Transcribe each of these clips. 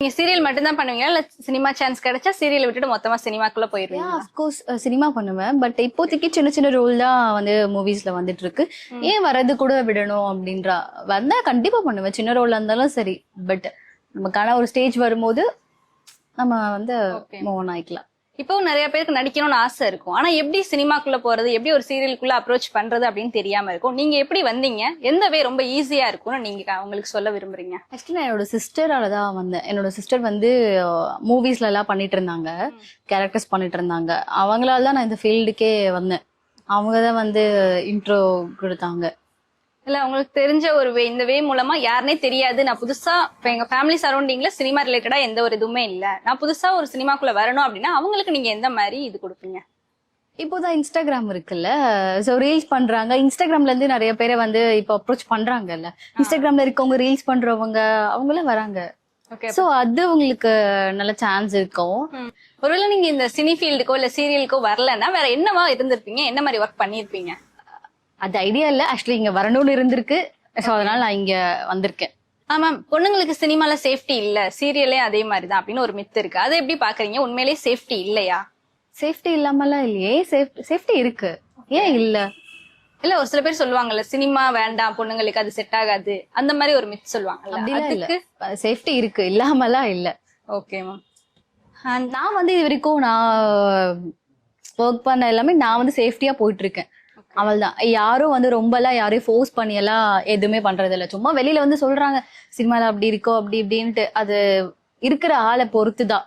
நீங்க சீரியல் மட்டும் தான் பண்ணுவீங்களா இல்ல சினிமா சான்ஸ் கிடைச்சா சீரியல் விட்டுட்டு மொத்தமா சினிமாக்குள்ள போயிருவீங்க? அஃப்கோர்ஸ் சினிமா பண்ணுவேன். பட் இப்போதைக்கு சின்ன சின்ன ரோல் தான் வந்து மூவிஸ்ல வந்துட்டு இருக்கு. ஏன் வரது கூட விடணும் அப்படின்ற வந்தா கண்டிப்பா பண்ணுவேன். சின்ன ரோல்ல இருந்தாலும் சரி. பட் நமக்கான ஒரு ஸ்டேஜ் வரும்போது நம்ம வந்து மூவ் ஆன் ஆயிக்கலாம். இப்போ நிறைய பேருக்கு நடிக்கணும்னு ஆசை இருக்கும். ஆனா எப்படி சினிமாக்குள்ள போறது, எப்படி ஒரு சீரியலுக்குள்ள அப்ரோச் பண்றது அப்படின்னு தெரியாம இருக்கும். நீங்க எப்படி வந்தீங்க? எந்த வே ரொம்ப ஈஸியா இருக்கும்னு நீங்க உங்களுக்கு சொல்ல விரும்புறீங்க? ஆக்சுவலி நான் என்னோட சிஸ்டரால தான் வந்தேன். என்னோட சிஸ்டர் வந்து மூவிஸ்ல எல்லாம் பண்ணிட்டு இருந்தாங்க, கேரக்டர்ஸ் பண்ணிட்டு இருந்தாங்க. அவங்களால தான் நான் இந்த ஃபீல்டுக்கே வந்தேன். அவங்க தான் வந்து இன்ட்ரோ கொடுத்தாங்க. இல்ல உங்களுக்கு தெரிஞ்ச ஒரு வே, இந்த வே மூலமா யாருனே தெரியாது, நான் புதுசா இப்ப எங்க ஃபேமிலி சரௌண்டிங்ல சினிமா ரிலேட்டடா எந்த ஒரு இதுவுமே இல்ல, நான் புதுசா ஒரு சினிமாக்குள்ள வரணும் அப்படின்னா அவங்களுக்கு நீங்க எந்த மாதிரி இது கொடுப்பீங்க? இப்போதான் இன்ஸ்டாகிராம் இருக்குல்ல, சோ ரீல்ஸ் பண்றாங்க. இன்ஸ்டாகிராம்ல இருந்து நிறைய பேரை வந்து இப்போ அப்ரோச் பண்றாங்கல்ல. இன்ஸ்டாகிராம்ல இருக்கவங்க ரீல்ஸ் பண்றவங்க அவங்களும் வராங்க. சோ அது உங்களுக்கு நல்ல சான்ஸ் இருக்கும். ஒருவேளை நீங்க இந்த சினி ஃபீல்டுக்கோ இல்ல சீரியலுக்கோ வரலன்னா வேற என்னவா இருந்திருப்பீங்க? என்ன மாதிரி ஒர்க் பண்ணிருப்பீங்க? அது ஐடியா இல்ல, ஆக்சுவலி இங்க வரணும்னு இருந்திருக்கு. சோ அதனால நான் இங்க வந்திருக்கேன். ஆமா, பொண்ணுங்களுக்கு சினிமால சேஃப்டி இல்ல, சீரியலே அதே மாதிரிதான் அப்படின்னு ஒரு மித்து இருக்கு. அதை எப்படி பாக்குறீங்க? உண்மையிலேயே சேஃப்டி இல்லையா? சேஃப்டி இல்லாமலாம் இல்லையே, சேஃப்டி இருக்கு. ஏன் இல்ல? இல்ல ஒரு சில பேர் சொல்லுவாங்கல்ல சினிமா வேண்டாம் பொண்ணுங்களுக்கு, அது செட் ஆகாது, அந்த மாதிரி ஒரு மித் சொல்லுவாங்கல்ல. அதுக்கு சேஃப்டி இருக்கு, இல்லாமலாம் இல்ல. Okay ma'am. நான் வந்து இது வரைக்கும் நான் ஒர்க் பண்ண எல்லாமே நான் வந்து சேஃப்டியா போயிட்டு இருக்கேன். அவள்தான். யாரும் வந்து ரொம்ப எல்லாம் யாரையும் ஃபோர்ஸ் பண்ணி எல்லாம் எதுவுமே பண்றது இல்ல. சும்மா வெளியில வந்து சொல்றாங்க சினிமால அப்படி இருக்கோ அப்படி இப்படின்ட்டு. அது இருக்கிற ஆளை பொறுத்துதான்.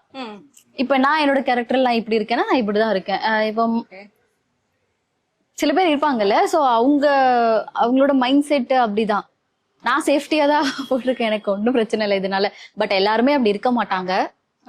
இப்ப நான் என்னோட கேரக்டர் நான் இப்படி இருக்கேன்னா நான் இப்படிதான் இருக்கேன். இப்போ சில பேர் இருப்பாங்கல்ல, சோ அவங்களோட மைண்ட் செட் அப்படிதான். நான் சேஃப்டியா தான் போட்டிருக்கேன், எனக்கு ஒன்றும் பிரச்சனை இல்லை இதனால. பட் எல்லாருமே அப்படி இருக்க மாட்டாங்க.